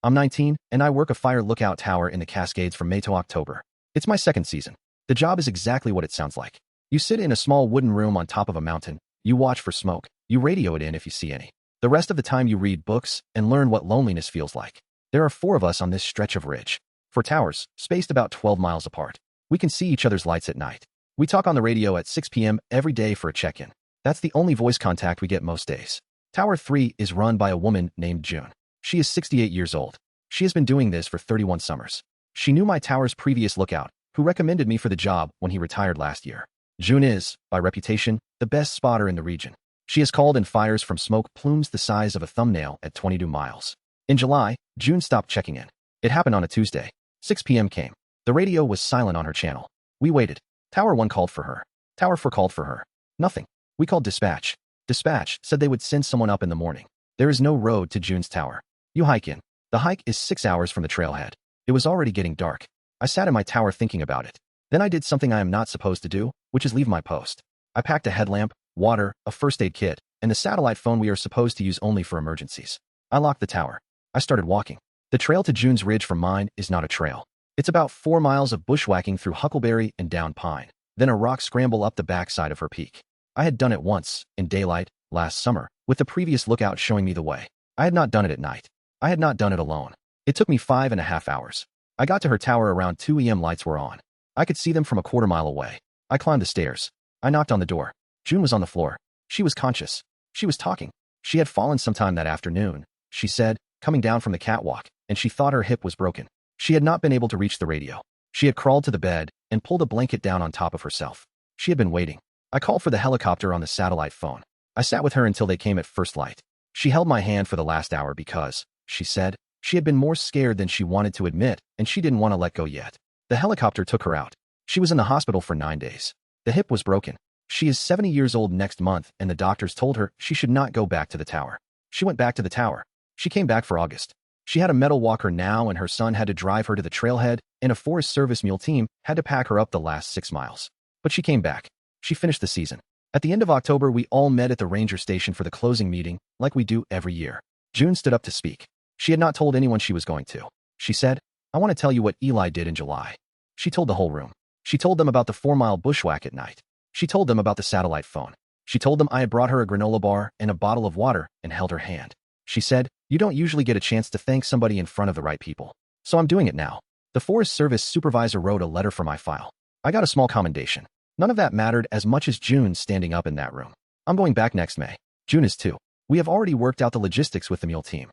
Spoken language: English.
I'm 19, and I work a fire lookout tower in the Cascades from May to October. It's my second season. The job is exactly what it sounds like. You sit in a small wooden room on top of a mountain, you watch for smoke, you radio it in if you see any. The rest of the time you read books and learn what loneliness feels like. There are 4 of us on this stretch of ridge. 4 towers, spaced about 12 miles apart. We can see each other's lights at night. We talk on the radio at 6 p.m. every day for a check-in. That's the only voice contact we get most days. Tower 3 is run by a woman named June. She is 68 years old. She has been doing this for 31 summers. She knew my tower's previous lookout, who recommended me for the job when he retired last year. June is, by reputation, the best spotter in the region. She has called in fires from smoke plumes the size of a thumbnail at 22 miles. In July, June stopped checking in. It happened on a Tuesday. 6 p.m. came. The radio was silent on her channel. We waited. Tower 1 called for her. Tower 4 called for her. Nothing. We called dispatch. Dispatch said they would send someone up in the morning. There is no road to June's tower. You hike in. The hike is 6 hours from the trailhead. It was already getting dark. I sat in my tower thinking about it. Then I did something I am not supposed to do, which is leave my post. I packed a headlamp, water, a first aid kit, and the satellite phone we are supposed to use only for emergencies. I locked the tower. I started walking. The trail to June's Ridge from mine is not a trail. It's about 4 miles of bushwhacking through huckleberry and down pine, then a rock scramble up the backside of her peak. I had done it once, in daylight, last summer, with the previous lookout showing me the way. I had not done it at night. I had not done it alone. It took me 5.5 hours. I got to her tower around 2 a.m. Lights were on. I could see them from a quarter mile away. I climbed the stairs. I knocked on the door. June was on the floor. She was conscious. She was talking. She had fallen sometime that afternoon, she said, coming down from the catwalk, and she thought her hip was broken. She had not been able to reach the radio. She had crawled to the bed and pulled a blanket down on top of herself. She had been waiting. I called for the helicopter on the satellite phone. I sat with her until they came at first light. She held my hand for the last hour because, she said, she had been more scared than she wanted to admit, and she didn't want to let go yet. The helicopter took her out. She was in the hospital for 9 days. The hip was broken. She is 70 years old next month, and the doctors told her she should not go back to the tower. She went back to the tower. She came back for August. She had a metal walker now, and her son had to drive her to the trailhead, and a Forest Service mule team had to pack her up the last 6 miles. But she came back. She finished the season. At the end of October, we all met at the ranger station for the closing meeting, like we do every year. June stood up to speak. She had not told anyone she was going to. She said, "I want to tell you what Eli did in July." She told the whole room. She told them about the 4-mile bushwhack at night. She told them about the satellite phone. She told them I had brought her a granola bar and a bottle of water and held her hand. She said, "You don't usually get a chance to thank somebody in front of the right people. So I'm doing it now." The Forest Service supervisor wrote a letter for my file. I got a small commendation. None of that mattered as much as June standing up in that room. I'm going back next May. June is too. We have already worked out the logistics with the mule team.